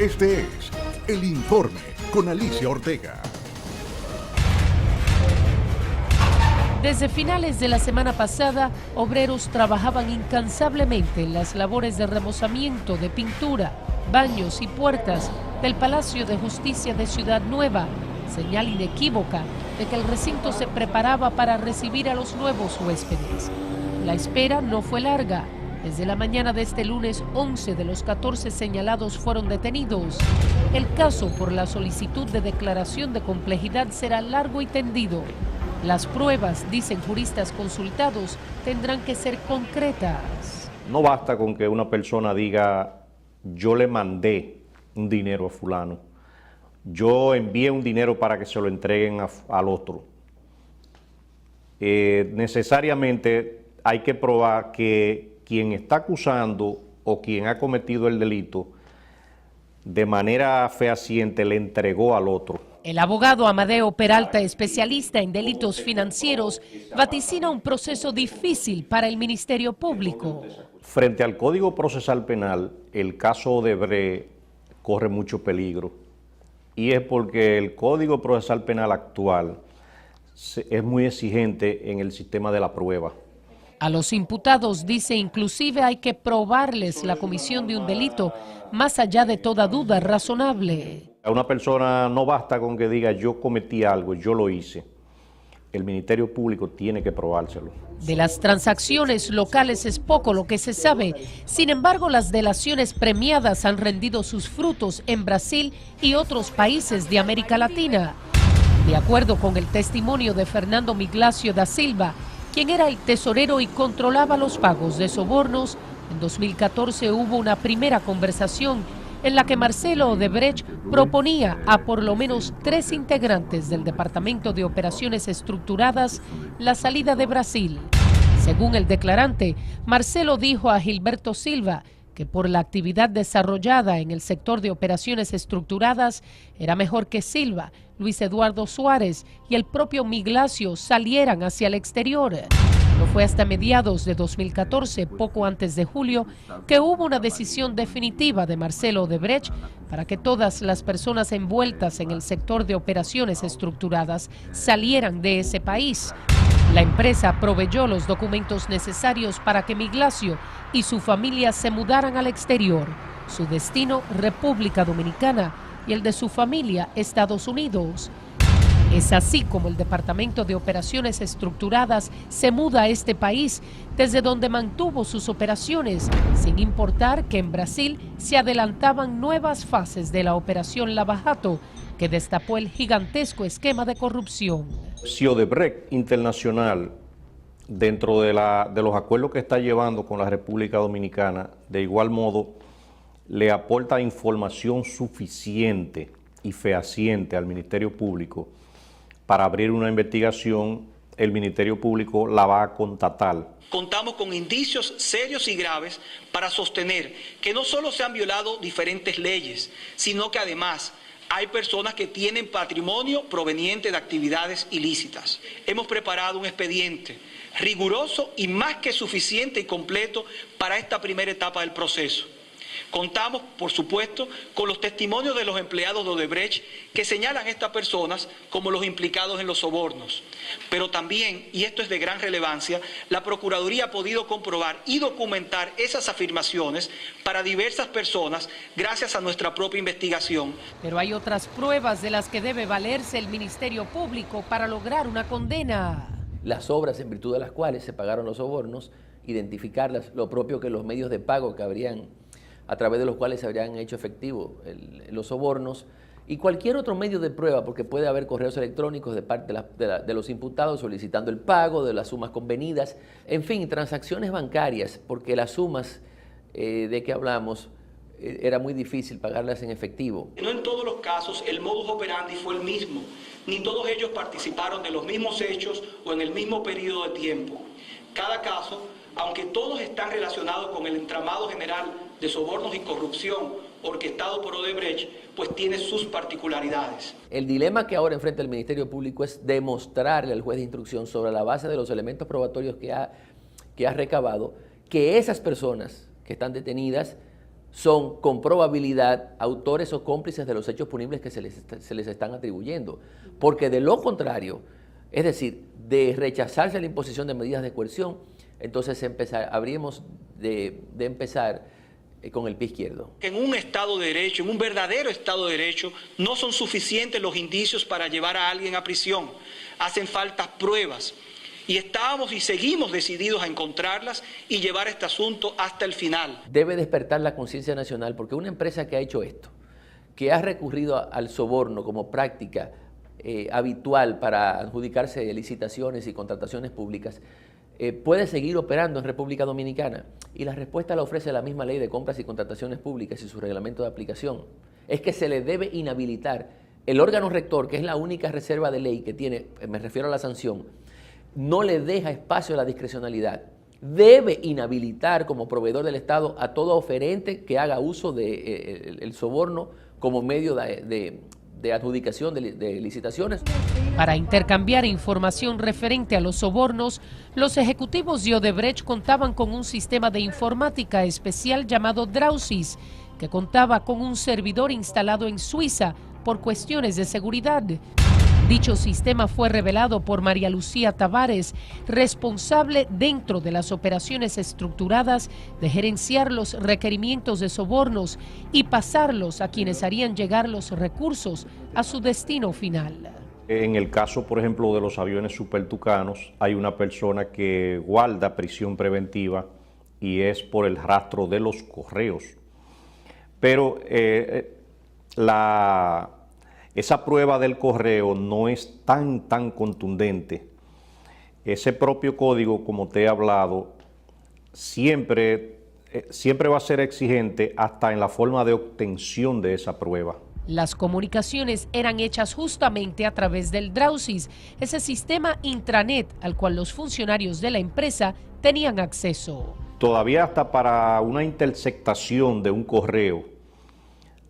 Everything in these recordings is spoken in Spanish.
Este es El Informe con Alicia Ortega. Desde finales de la semana pasada, obreros trabajaban incansablemente en las labores de remozamiento, de pintura, baños y puertas del Palacio de Justicia de Ciudad Nueva, señal inequívoca de que el recinto se preparaba para recibir a los nuevos huéspedes. La espera no fue larga. Desde la mañana de este lunes, 11 de los 14 señalados fueron detenidos. El caso por la solicitud de declaración de complejidad será largo y tendido. Las pruebas, dicen juristas consultados, tendrán que ser concretas. No basta con que una persona diga, yo le mandé un dinero a fulano, yo envié un dinero para que se lo entreguen al otro. Necesariamente hay que probar que quien está acusando o quien ha cometido el delito de manera fehaciente le entregó al otro. El abogado Amadeo Peralta, especialista en delitos financieros, vaticina un proceso difícil para el Ministerio Público. Frente al Código Procesal Penal, el caso Odebrecht corre mucho peligro. Y es porque el Código Procesal Penal actual es muy exigente en el sistema de la prueba. A los imputados, dice, inclusive hay que probarles la comisión de un delito, más allá de toda duda razonable. A una persona no basta con que diga yo cometí algo, yo lo hice. El Ministerio Público tiene que probárselo. De las transacciones locales es poco lo que se sabe. Sin embargo, las delaciones premiadas han rendido sus frutos en Brasil y otros países de América Latina. De acuerdo con el testimonio de Fernando Miglacio da Silva, quien era el tesorero y controlaba los pagos de sobornos, en 2014 hubo una primera conversación en la que Marcelo Odebrecht proponía a por lo menos 3 integrantes del Departamento de Operaciones Estructuradas la salida de Brasil. Según el declarante, Marcelo dijo a Gilberto Silva que por la actividad desarrollada en el sector de operaciones estructuradas era mejor que Silva, Luis Eduardo Suárez y el propio Miglacio salieran hacia el exterior. No fue hasta mediados de 2014, poco antes de julio, que hubo una decisión definitiva de Marcelo Odebrecht para que todas las personas envueltas en el sector de operaciones estructuradas salieran de ese país. La empresa proveyó los documentos necesarios para que Miglacio y su familia se mudaran al exterior. Su destino, República Dominicana, y el de su familia, Estados Unidos. Es así como el Departamento de Operaciones Estructuradas se muda a este país, desde donde mantuvo sus operaciones, sin importar que en Brasil se adelantaban nuevas fases de la Operación Lava Jato, que destapó el gigantesco esquema de corrupción. Si Odebrecht Internacional, dentro de los acuerdos que está llevando con la República Dominicana, de igual modo le aporta información suficiente y fehaciente al Ministerio Público para abrir una investigación, el Ministerio Público la va a constatar. Contamos con indicios serios y graves para sostener que no solo se han violado diferentes leyes, sino que además hay personas que tienen patrimonio proveniente de actividades ilícitas. Hemos preparado un expediente riguroso y más que suficiente y completo para esta primera etapa del proceso. Contamos, por supuesto, con los testimonios de los empleados de Odebrecht que señalan a estas personas como los implicados en los sobornos. Pero también, y esto es de gran relevancia, la Procuraduría ha podido comprobar y documentar esas afirmaciones para diversas personas gracias a nuestra propia investigación. Pero hay otras pruebas de las que debe valerse el Ministerio Público para lograr una condena. Las obras en virtud de las cuales se pagaron los sobornos, identificarlas, lo propio que los medios de pago que habrían a través de los cuales se habrían hecho efectivo los sobornos y cualquier otro medio de prueba, porque puede haber correos electrónicos de parte de los imputados solicitando el pago de las sumas convenidas, en fin, transacciones bancarias, porque las sumas de que hablamos era muy difícil pagarlas en efectivo. No en todos los casos el modus operandi fue el mismo, ni todos ellos participaron de los mismos hechos o en el mismo periodo de tiempo. Cada caso, aunque todos están relacionados con el entramado general de sobornos y corrupción orquestado por Odebrecht, pues tiene sus particularidades. El dilema que ahora enfrenta el Ministerio Público es demostrarle al juez de instrucción, sobre la base de los elementos probatorios que ha recabado, que esas personas que están detenidas son con probabilidad autores o cómplices de los hechos punibles que se les están atribuyendo. Porque de lo contrario, es decir, de rechazarse la imposición de medidas de coerción, entonces habríamos de empezar con el pie izquierdo. En un Estado de Derecho, en un verdadero Estado de Derecho, no son suficientes los indicios para llevar a alguien a prisión. Hacen falta pruebas. Y estábamos y seguimos decididos a encontrarlas y llevar este asunto hasta el final. Debe despertar la conciencia nacional, porque una empresa que ha hecho esto, que ha recurrido al soborno como práctica habitual para adjudicarse licitaciones y contrataciones públicas, puede seguir operando en República Dominicana. Y la respuesta la ofrece la misma Ley de Compras y Contrataciones Públicas y su reglamento de aplicación. Es que se le debe inhabilitar el órgano rector, que es la única reserva de ley que tiene, me refiero a la sanción, no le deja espacio a la discrecionalidad. Debe inhabilitar como proveedor del Estado a todo oferente que haga uso del soborno como medio de adjudicación de licitaciones. Para intercambiar información referente a los sobornos, los ejecutivos de Odebrecht contaban con un sistema de informática especial llamado Drausis, que contaba con un servidor instalado en Suiza por cuestiones de seguridad. Dicho sistema fue revelado por María Lucía Tavares, responsable dentro de las operaciones estructuradas de gerenciar los requerimientos de sobornos y pasarlos a quienes harían llegar los recursos a su destino final. En el caso, por ejemplo, de los aviones supertucanos, hay una persona que guarda prisión preventiva y es por el rastro de los correos. Pero esa prueba del correo no es tan contundente. Ese propio código, como te he hablado, siempre va a ser exigente hasta en la forma de obtención de esa prueba. Las comunicaciones eran hechas justamente a través del Drausis, ese sistema intranet al cual los funcionarios de la empresa tenían acceso. Todavía hasta para una interceptación de un correo,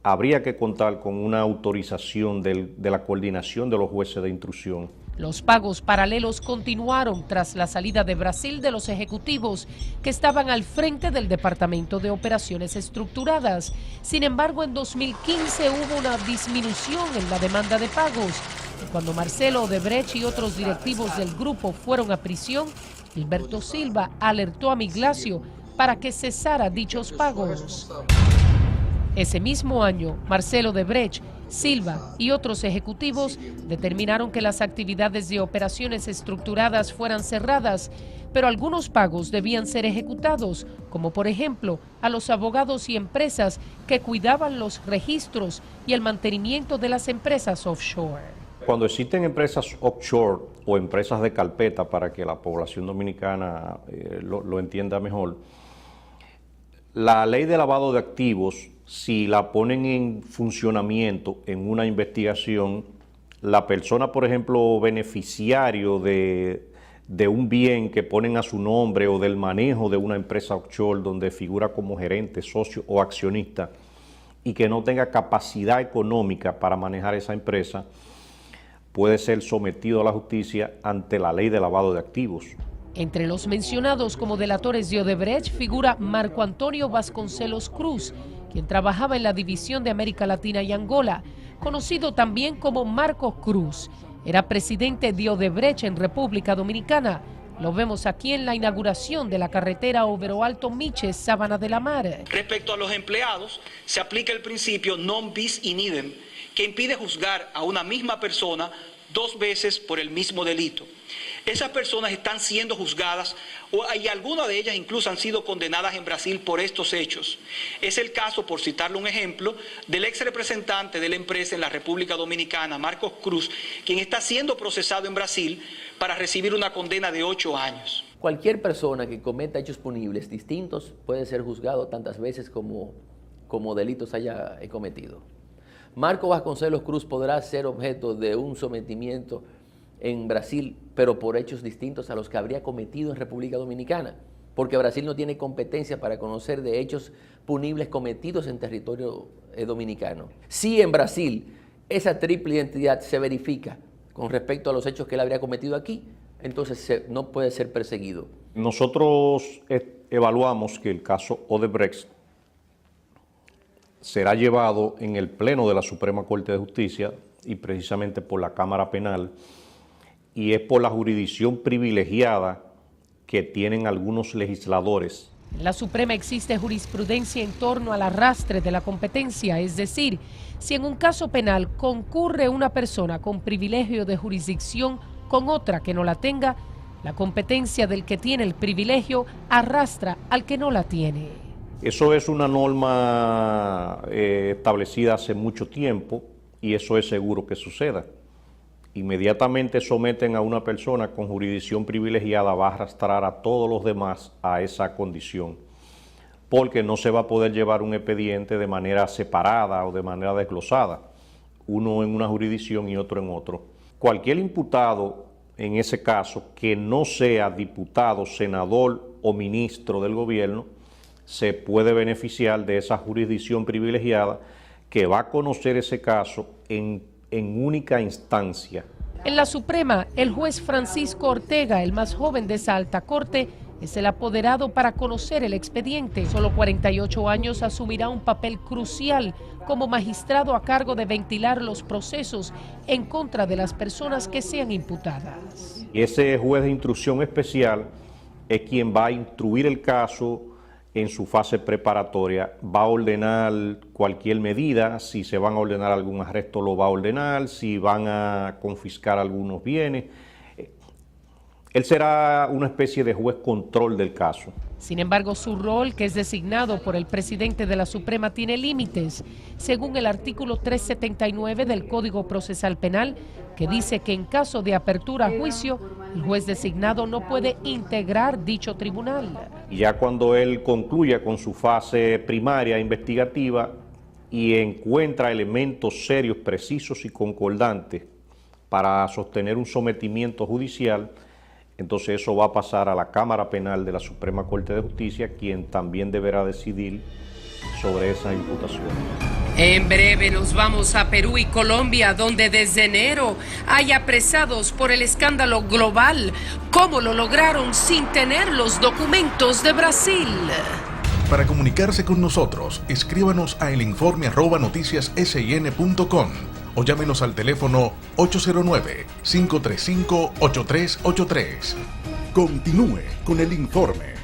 habría que contar con una autorización de la coordinación de los jueces de instrucción. Los pagos paralelos continuaron tras la salida de Brasil de los ejecutivos que estaban al frente del Departamento de Operaciones Estructuradas. Sin embargo, en 2015 hubo una disminución en la demanda de pagos. Y cuando Marcelo Odebrecht y otros directivos del grupo fueron a prisión, Gilberto Silva alertó a Miglacio para que cesara dichos pagos. Ese mismo año, Marcelo Odebrecht, Silva y otros ejecutivos determinaron que las actividades de operaciones estructuradas fueran cerradas, pero algunos pagos debían ser ejecutados, como por ejemplo a los abogados y empresas que cuidaban los registros y el mantenimiento de las empresas offshore. Cuando existen empresas offshore o empresas de carpeta, para que la población dominicana lo entienda mejor, la ley de lavado de activos, si la ponen en funcionamiento en una investigación, la persona, por ejemplo, beneficiario de un bien que ponen a su nombre o del manejo de una empresa offshore donde figura como gerente, socio o accionista y que no tenga capacidad económica para manejar esa empresa, puede ser sometido a la justicia ante la ley de lavado de activos. Entre los mencionados como delatores de Odebrecht figura Marco Antonio Vasconcelos Cruz, quien trabajaba en la División de América Latina y Angola, conocido también como Marcos Cruz. Era presidente de Odebrecht en República Dominicana. Lo vemos aquí en la inauguración de la carretera Overo Alto Miches, Sabana de la Mar. Respecto a los empleados, se aplica el principio non bis in idem, que impide juzgar a una misma persona dos veces por el mismo delito. Esas personas están siendo juzgadas y algunas de ellas incluso han sido condenadas en Brasil por estos hechos. Es el caso, por citarle un ejemplo, del ex representante de la empresa en la República Dominicana, Marcos Cruz, quien está siendo procesado en Brasil para recibir una condena de 8 años. Cualquier persona que cometa hechos punibles distintos puede ser juzgado tantas veces como delitos haya cometido. Marco Vasconcelos Cruz podrá ser objeto de un sometimiento en Brasil, pero por hechos distintos a los que habría cometido en República Dominicana, porque Brasil no tiene competencia para conocer de hechos punibles cometidos en territorio dominicano. Si en Brasil esa triple identidad se verifica con respecto a los hechos que él habría cometido aquí, entonces no puede ser perseguido. Nosotros evaluamos que el caso Odebrecht será llevado en el Pleno de la Suprema Corte de Justicia y precisamente por la Cámara Penal, y es por la jurisdicción privilegiada que tienen algunos legisladores. En la Suprema existe jurisprudencia en torno al arrastre de la competencia, es decir, si en un caso penal concurre una persona con privilegio de jurisdicción con otra que no la tenga, la competencia del que tiene el privilegio arrastra al que no la tiene. Eso es una norma establecida hace mucho tiempo y eso es seguro que suceda. Inmediatamente someten a una persona con jurisdicción privilegiada, va a arrastrar a todos los demás a esa condición, porque no se va a poder llevar un expediente de manera separada o de manera desglosada, uno en una jurisdicción y otro en otro. Cualquier imputado, en ese caso, que no sea diputado, senador o ministro del gobierno, se puede beneficiar de esa jurisdicción privilegiada que va a conocer ese caso en única instancia. En la Suprema, el juez Francisco Ortega, el más joven de esa alta corte, es el apoderado para conocer el expediente. Solo 48 años, asumirá un papel crucial como magistrado a cargo de ventilar los procesos en contra de las personas que sean imputadas. Ese juez de instrucción especial es quien va a instruir el caso en su fase preparatoria, va a ordenar cualquier medida, si se van a ordenar algún arresto lo va a ordenar, si van a confiscar algunos bienes. Él será una especie de juez control del caso. Sin embargo, su rol, que es designado por el presidente de la Suprema, tiene límites, según el artículo 379 del Código Procesal Penal, que dice que en caso de apertura a juicio, el juez designado no puede integrar dicho tribunal. Y ya cuando él concluya con su fase primaria investigativa y encuentra elementos serios, precisos y concordantes para sostener un sometimiento judicial, entonces eso va a pasar a la Cámara Penal de la Suprema Corte de Justicia, quien también deberá decidir sobre esa imputación. En breve nos vamos a Perú y Colombia, donde desde enero hay apresados por el escándalo global. ¿Cómo lo lograron sin tener los documentos de Brasil? Para comunicarse con nosotros, escríbanos a elinforme@noticiassin.com o llámenos al teléfono 809-535-8383. Continúe con el informe.